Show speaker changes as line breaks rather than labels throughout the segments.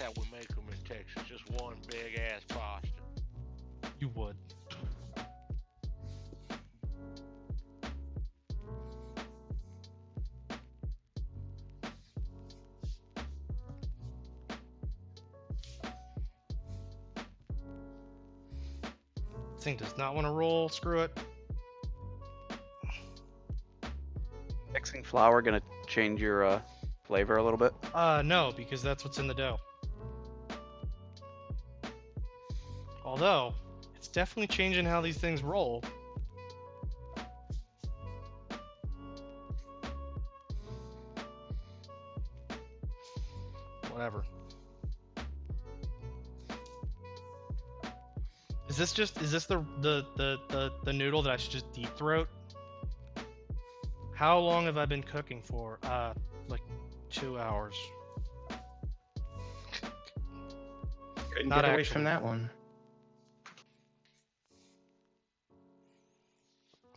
how we make them in Texas. Just one big ass pasta.
You would. This thing does not want to roll. Screw it.
Mixing flour gonna change your flavor a little bit?
No, because that's what's in the dough. Although, it's definitely changing how these things roll. Whatever. Is this the noodle that I should just deep throat? How long have I been cooking for? Like 2 hours.
Couldn't
Not
get away
actually.
from that one.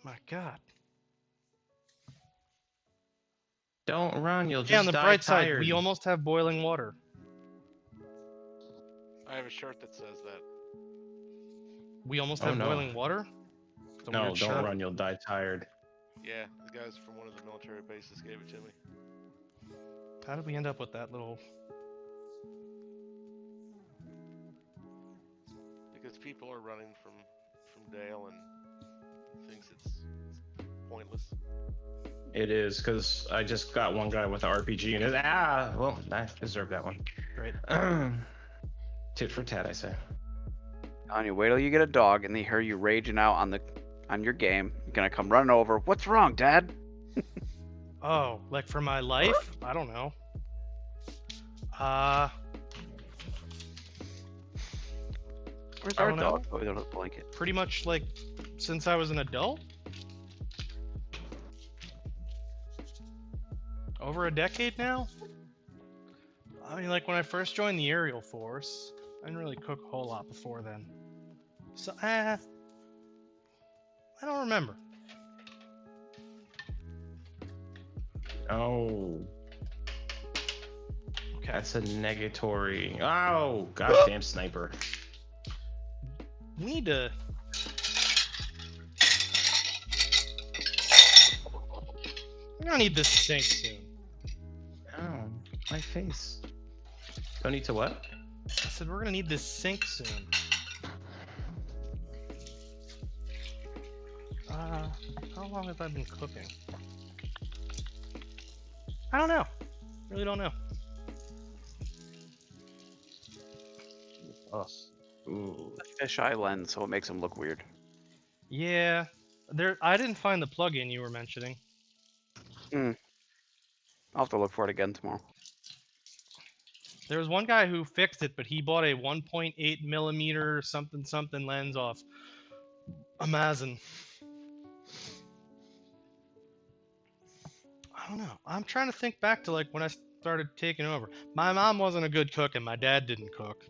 My God.
Don't run, you'll
Yeah, on
just
the
die
bright
tired.
side, we almost have boiling water.
I have a shirt that says that.
We almost
Oh,
have
no.
boiling water? It's a
No,
weird
don't
shirt.
run, you'll die tired.
Yeah, the guys from one of the military bases gave it to me.
How did we end up with that little...
Because people are running from Dale and thinks it's pointless.
It is, because I just got one guy with an RPG and well, I deserve that one.
Great.
Tit for tat, I say.
On you, wait till you get a dog and they hear you raging out on your game. You're gonna come running over. What's wrong, Dad?
Oh, like for my life? I don't know.
Where's
I
our
don't know.
dog? Oh, we don't have a blanket.
Pretty much like since I was an adult? Over a decade now? I mean, like when I first joined the aerial force, I didn't really cook a whole lot before then. So, I don't remember.
Oh,
Okay.
that's a negatory. Oh, goddamn sniper.
We need to... We're gonna need this sink soon.
Oh, my face. Don't need to what?
I said we're gonna need this sink soon. How long have I been cooking? I don't know. Really don't know.
Us. Ooh.
The fisheye lens, so it makes them look weird.
Yeah, I didn't find the plugin you were mentioning.
I'll have to look for it again tomorrow.
There was one guy who fixed it, but he bought a 1.8 millimeter something lens off Amazon. I don't know. I'm trying to think back to like when I started taking over. My mom wasn't a good cook and my dad didn't cook.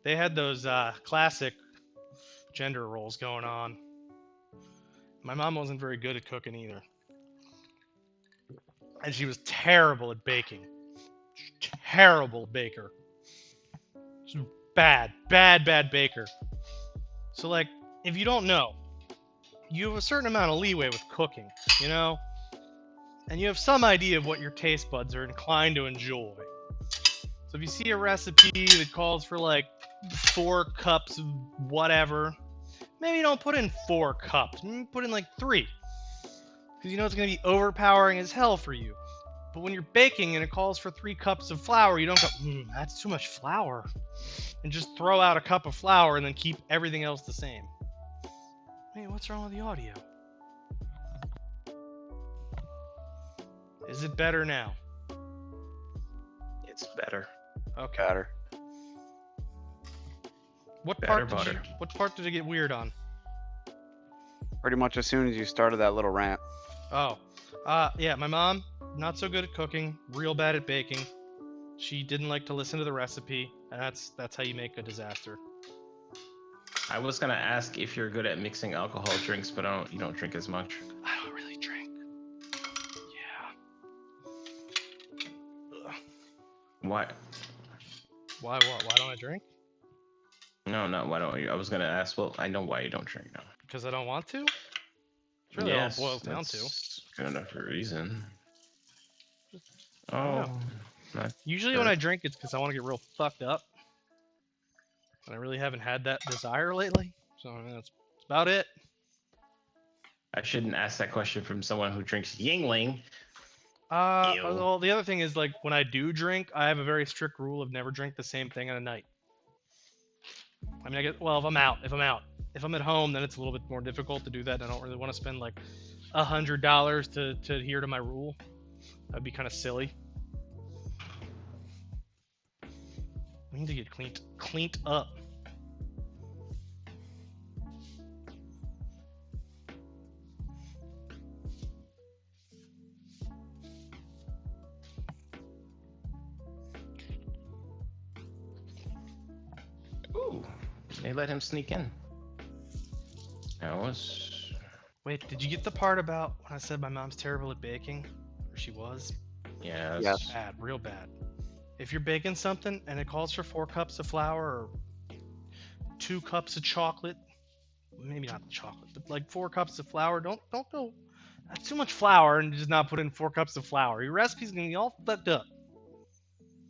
They had those classic gender roles going on. My mom wasn't very good at cooking either. And she was terrible at baking. Terrible baker. She's bad baker. So like, if you don't know, you have a certain amount of leeway with cooking, you know? And you have some idea of what your taste buds are inclined to enjoy. So if you see a recipe that calls for like 4 cups of whatever, maybe don't put in 4 cups, maybe put in like 3. Because you know it's going to be overpowering as hell for you. But when you're baking and it calls for 3 cups of flour, you don't go, that's too much flour. And just throw out a cup of flour and then keep everything else the same. Hey, what's wrong with the audio? Is it better now?
It's better.
Okay.
Better.
What
Better
part did it get weird on?
Pretty much as soon as you started that little rant.
Oh. Yeah, my mom, not so good at cooking, real bad at baking. She didn't like to listen to the recipe, and that's how you make a disaster.
I was gonna ask if you're good at mixing alcohol drinks, but you don't drink as much.
I don't really drink. Yeah. Ugh.
Why?
Why? What? Why don't I drink?
No, no. Why don't you? I was gonna ask. Well, I know why you don't drink now.
Because I don't want to. It's really all it boils down to.
that's good enough reason.
I don't
Oh,
know.
not
Usually when I
good.
drink, it's because I want to get real fucked up. And I really haven't had that desire lately. So that's about it.
I shouldn't ask that question from someone who drinks Yingling. Ew.
Well, the other thing is like when I do drink, I have a very strict rule of never drink the same thing in a night. I mean, if I'm at home, then it's a little bit more difficult to do that. I don't really want to spend like $100 to adhere to my rule. That'd be kind of silly. We need to get cleaned up.
Ooh, they let him sneak in. That was.
Wait, did you get the part about when I said my mom's terrible at baking? Or she was?
Yeah.
Yes.
Bad, real bad. If you're baking something and it calls for 4 cups of flour or 2 cups of chocolate, maybe not the chocolate, but like 4 cups of flour, don't go. That's too much flour and just not put in 4 cups of flour. Your recipe's gonna be all fucked up.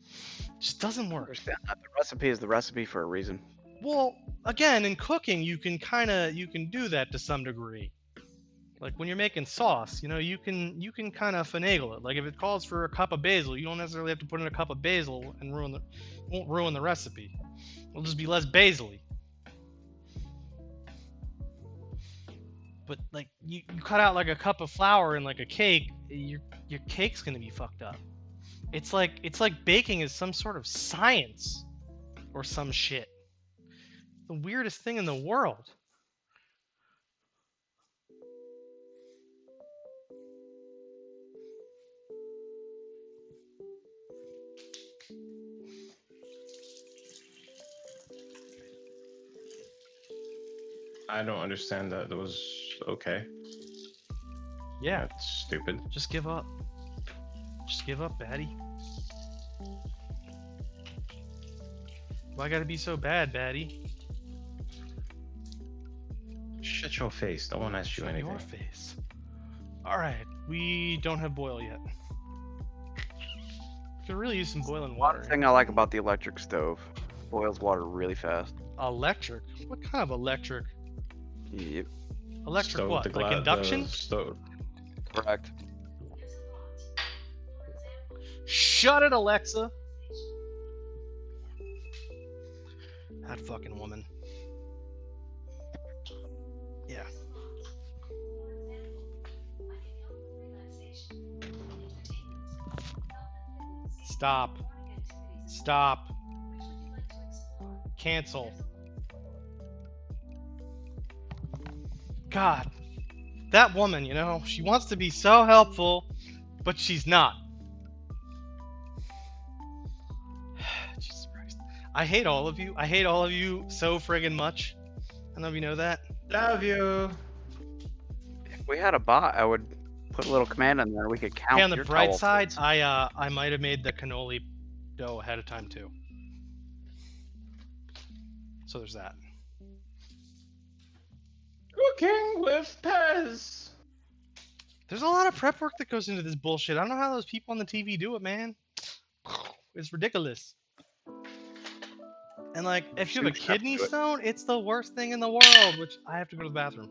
It just doesn't
I
work.
understand that. The recipe is the recipe for a reason.
Well, again, in cooking, you can do that to some degree. Like when you're making sauce, you can kind of finagle it. Like if it calls for a cup of basil, you don't necessarily have to put in a cup of basil and won't ruin the recipe. It'll just be less basil-y. But like you cut out like a cup of flour in like a cake, your cake's gonna be fucked up. It's like baking is some sort of science or some shit. The weirdest thing in the world.
I don't understand that. That was okay.
Yeah,
That's stupid.
just give up. Just give up, baddie. Why gotta be so bad, baddie?
Shut your face. No one asked you
Shut
anything.
your face. Alright, we don't have boil yet. Could really use some boiling water.
One thing I like about the electric stove, boils water really fast.
Electric? What kind of electric?
Yep,
Electric
Stove
what?
the
Like
gla-
induction?
the stove.
correct.
Shut it, Alexa! That fucking woman. Yeah. Stop. Stop. Cancel. God. That woman, she wants to be so helpful, but she's not. Jesus Christ. I hate all of you. I hate all of you so friggin' much. I don't know if you know that.
Love you.
If we had a bot, I would put a little command in there. We could count.
Hey, on the
your
bright
towel
side,
plates.
I might have made the cannoli dough ahead of time too. So there's that.
Cooking with Pez.
There's a lot of prep work that goes into this bullshit. I don't know how those people on the TV do it, man. It's ridiculous. And like, if you have a
Suits have to
kidney
do it.
stone, it's the worst thing in the world. Which I have to go to the bathroom.